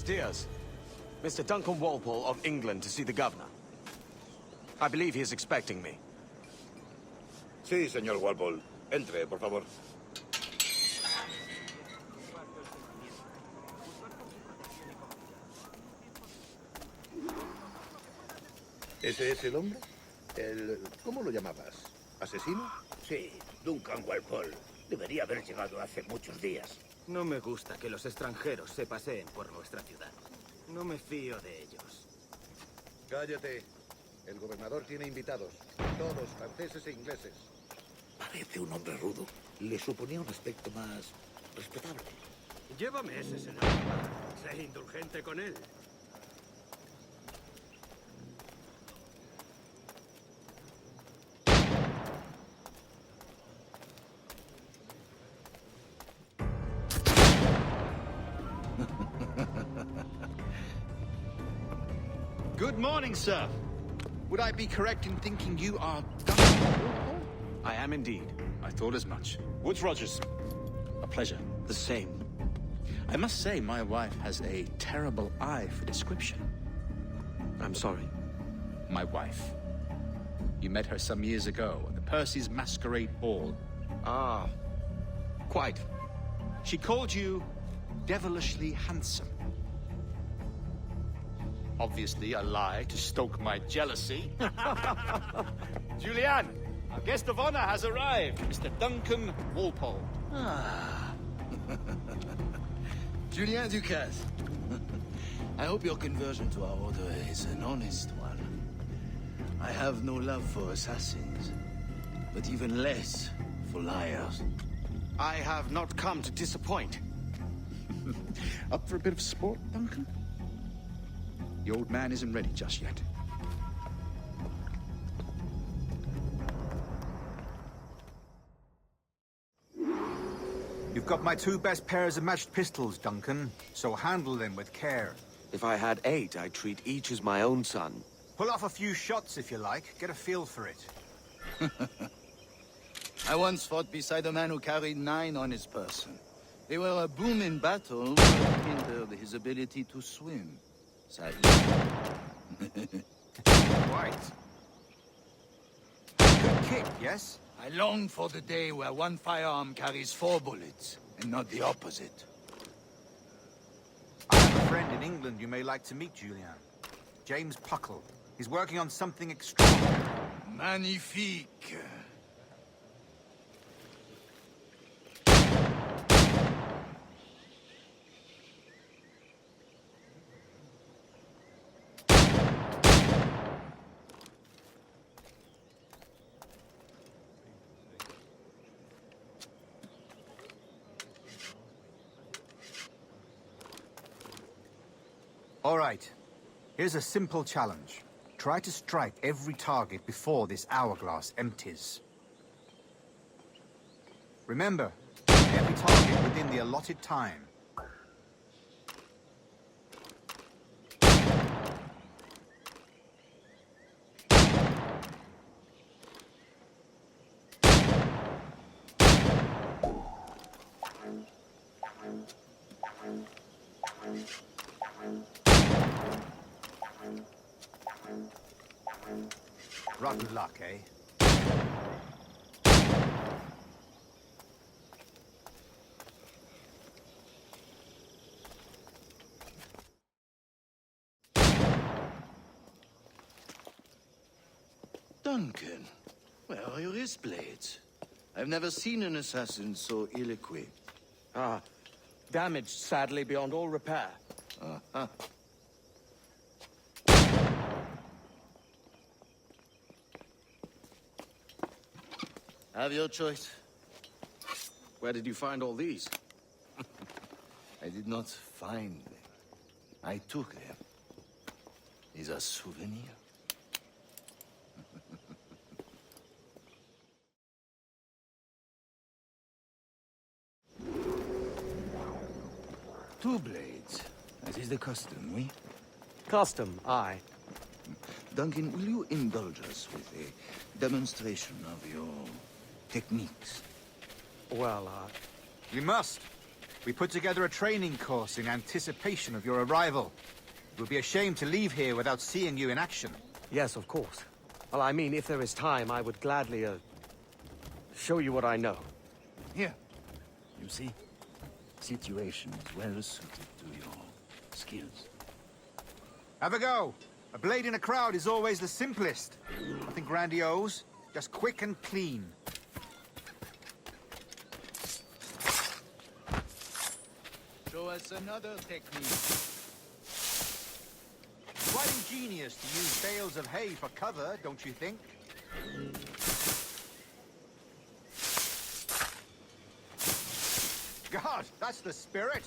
Buenos dias. Mr. Duncan Walpole of England to see the governor. I believe he is expecting me. Sí, señor Walpole. Entre, por favor. ¿Ese es el hombre? ¿Cómo lo llamabas? ¿Asesino? Sí, Duncan Walpole. Debería haber llegado hace muchos días. No me gusta que los extranjeros se paseen por nuestra ciudad. No me fío de ellos. Cállate. El gobernador tiene invitados. Todos franceses e ingleses. Parece un hombre rudo. Le suponía un aspecto más respetable. Llévame ese senador. Sé indulgente con él. Good morning, sir. Would I be correct in thinking you are Duncan? I am indeed. I thought as much. Woods Rogers. A pleasure. The same. I must say, my wife has a terrible eye for description. I'm sorry. My wife. You met her some years ago at the Percy's Masquerade Ball. Ah, quite. She called you devilishly handsome. Obviously a lie to stoke my jealousy. Julianne, our guest of honor has arrived, Mr. Duncan Walpole. Ah. Julien Ducasse. I hope your conversion to our order is an honest one. I have no love for assassins, but even less for liars. I have not come to disappoint. Up for a bit of sport, Duncan? The old man isn't ready just yet. You've got my 2 best pairs of matched pistols, Duncan, so handle them with care. If I had 8, I'd treat each as my own son. Pull off a few shots if you like, get a feel for it. I once fought beside a man who carried 9 on his person. They were a boom in battle, but hindered his ability to swim. Sadly. Right. Good kick, yes? I long for the day where one firearm carries 4 bullets, and not the opposite. I have a friend in England you may like to meet, Julian. James Puckle. He's working on something extraordinary. Magnifique. All right. Here's a simple challenge. Try to strike every target before this hourglass empties. Remember, every target within the allotted time. Ratonhnhaké. Duncan, where are your wrist blades? I've never seen an assassin so ill-equipped. Ah, damaged sadly beyond all repair. Uh-huh. Have your choice. Where did you find all these? I did not find them. I took them. These are souvenirs. Two blades. That is the custom, oui? Custom, aye. Duncan, will you indulge us with a demonstration of your techniques? Well, You must. We put together a training course in anticipation of your arrival. It would be a shame to leave here without seeing you in action. Yes, of course. Well, I mean, if there is time, I would gladly, show you what I know. Here. You see? Situation is well suited to your skills. Have a go. A blade in a crowd is always the simplest. Nothing grandiose, just quick and clean. Show us another technique. Quite ingenious to use bales of hay for cover, don't you think? God, that's the spirit.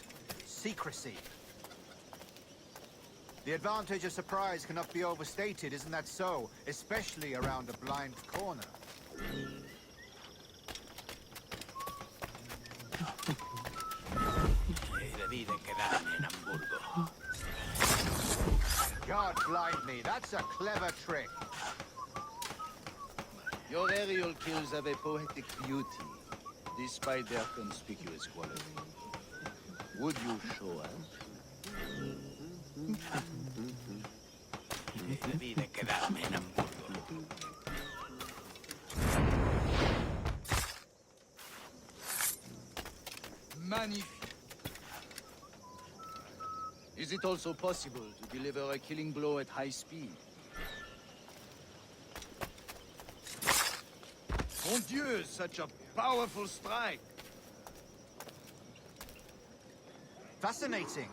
Secrecy. The advantage of surprise cannot be overstated, isn't that so? Especially around a blind corner. God blind me, that's a clever trick. Your aerial kills have a poetic beauty, despite their conspicuous quality. Would you show us? Magnifique. Is it also possible to deliver a killing blow at high speed? Mon Dieu, such a powerful strike! Fascinating.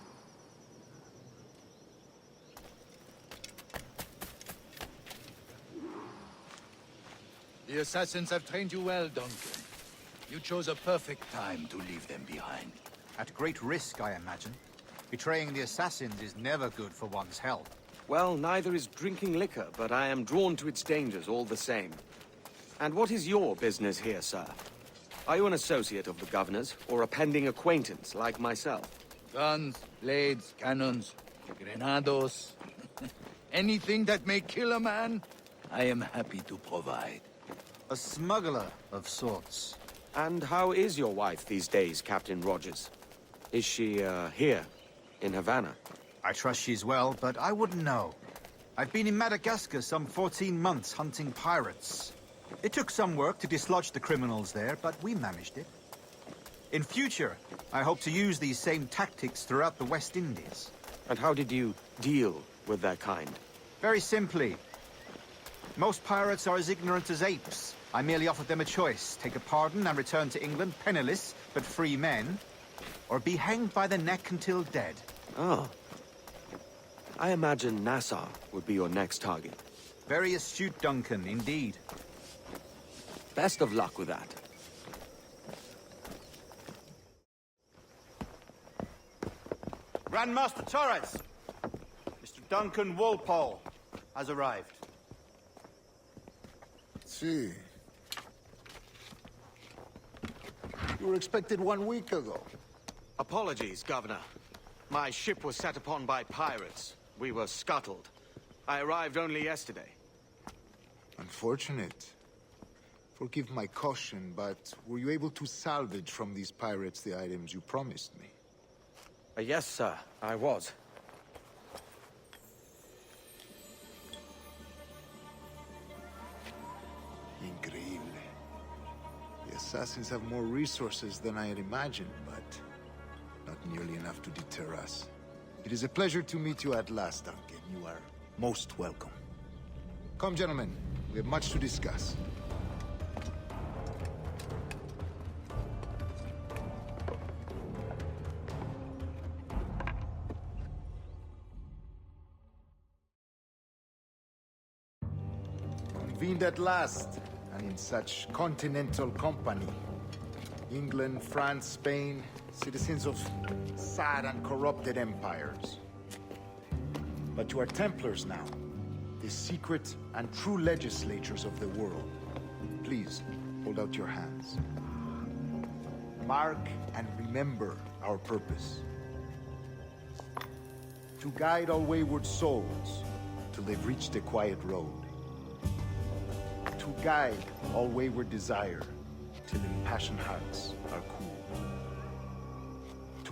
The assassins have trained you well, Duncan. You chose a perfect time to leave them behind. At great risk, I imagine. Betraying the assassins is never good for one's health. Well, neither is drinking liquor, but I am drawn to its dangers all the same. And what is your business here, sir? Are you an associate of the governor's, or a pending acquaintance like myself? Guns, blades, cannons, grenados. Anything that may kill a man, I am happy to provide. A smuggler of sorts. And how is your wife these days, Captain Rogers? Is she, here, in Havana? I trust she's well, but I wouldn't know. I've been in Madagascar some 14 months hunting pirates. It took some work to dislodge the criminals there, but we managed it. In future, I hope to use these same tactics throughout the West Indies. And how did you deal with their kind? Very simply. Most pirates are as ignorant as apes. I merely offered them a choice. Take a pardon and return to England penniless, but free men. Or be hanged by the neck until dead. Oh. I imagine Nassau would be your next target. Very astute, Duncan, indeed. Best of luck with that. Grandmaster Torres! Mr. Duncan Walpole has arrived. See. You were expected 1 week ago. Apologies, Governor. My ship was set upon by pirates. We were scuttled. I arrived only yesterday. Unfortunate. Forgive my caution, but were you able to salvage from these pirates the items you promised me? Yes, sir, I was. Increíble. The assassins have more resources than I had imagined, but not nearly enough to deter us. It is a pleasure to meet you at last, Duncan. You are most welcome. Come, gentlemen. We have much to discuss. Convened at last, and in such continental company. England, France, Spain, citizens of sad and corrupted empires. But you are Templars now, the secret and true legislators of the world. Please, hold out your hands. Mark and remember our purpose. To guide all wayward souls till they've reached the quiet road. To guide all wayward desire till impassioned hearts are cool.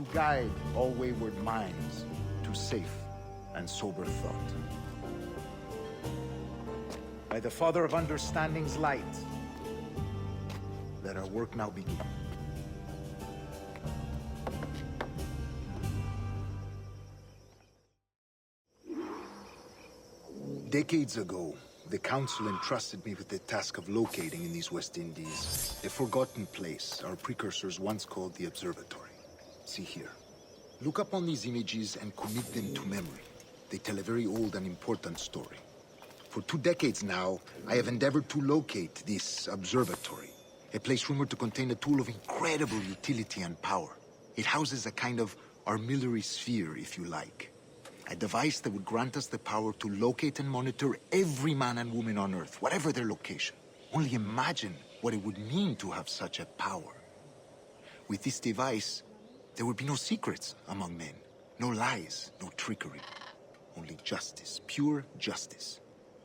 to guide all wayward minds to safe and sober thought. By the Father of Understanding's light, let our work now begin. Decades ago, the Council entrusted me with the task of locating in these West Indies a forgotten place our precursors once called the Observatory. See here. Look up on these images and commit them to memory. They tell a very old and important story. For 2 decades now, I have endeavored to locate this observatory, a place rumored to contain a tool of incredible utility and power. It houses a kind of armillary sphere, if you like. A device that would grant us the power to locate and monitor every man and woman on Earth, whatever their location. Only imagine what it would mean to have such a power. With this device, there would be no secrets among men, no lies, no trickery. Only justice, pure justice.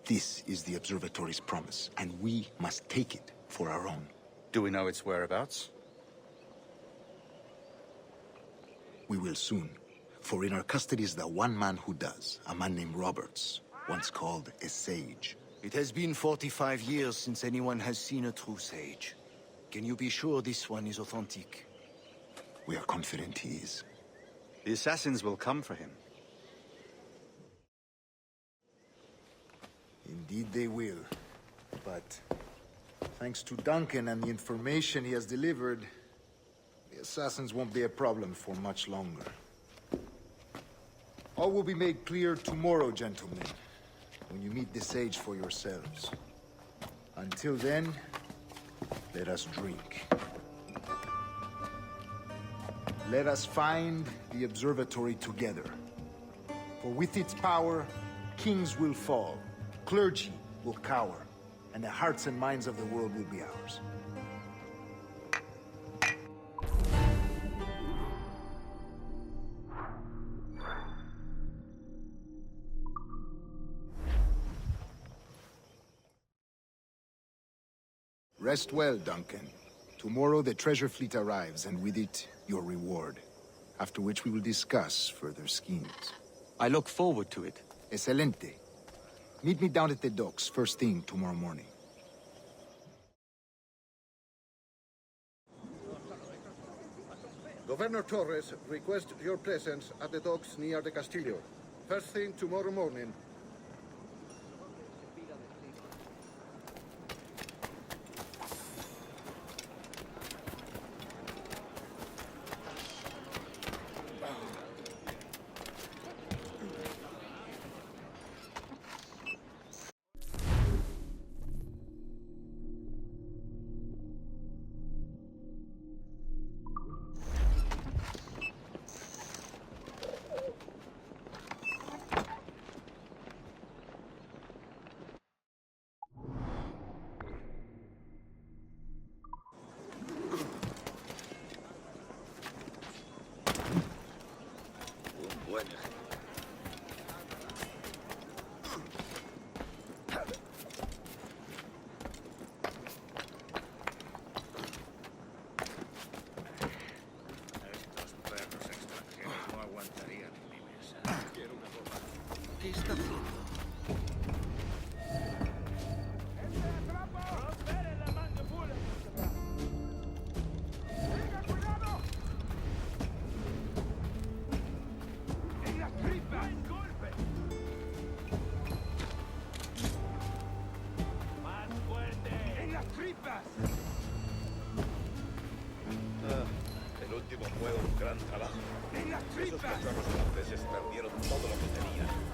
This is the Observatory's promise, and we must take it for our own. Do we know its whereabouts? We will soon. For in our custody is the one man who does, a man named Roberts, once called a sage. It has been 45 years since anyone has seen a true sage. Can you be sure this one is authentic? We are confident he is. The assassins will come for him. Indeed they will. But thanks to Duncan and the information he has delivered, the assassins won't be a problem for much longer. All will be made clear tomorrow, gentlemen, when you meet the sage for yourselves. Until then, let us drink. Let us find the observatory together. For with its power, kings will fall, clergy will cower, and the hearts and minds of the world will be ours. Rest well, Duncan. Tomorrow the treasure fleet arrives, and with it, your reward. After which we will discuss further schemes. I look forward to it. Excelente. Meet me down at the docks first thing tomorrow morning. Governor Torres requests your presence at the docks near the Castillo. First thing tomorrow morning. ¿Qué está haciendo? El último fue un gran trabajo. Esos cachorros franceses perdieron todo lo que tenían.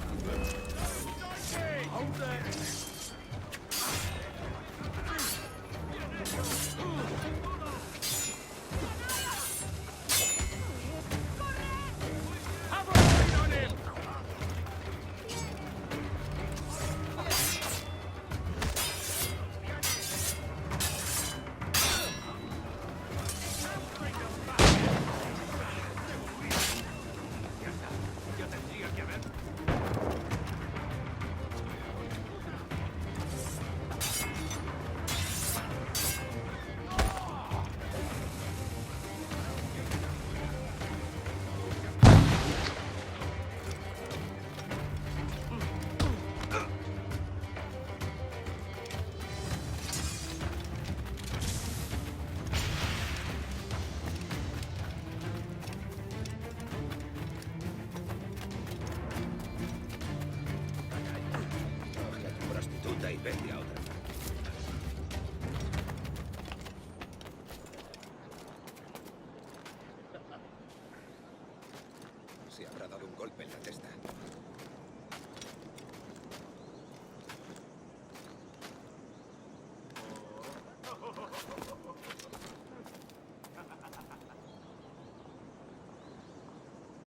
Vete a otra.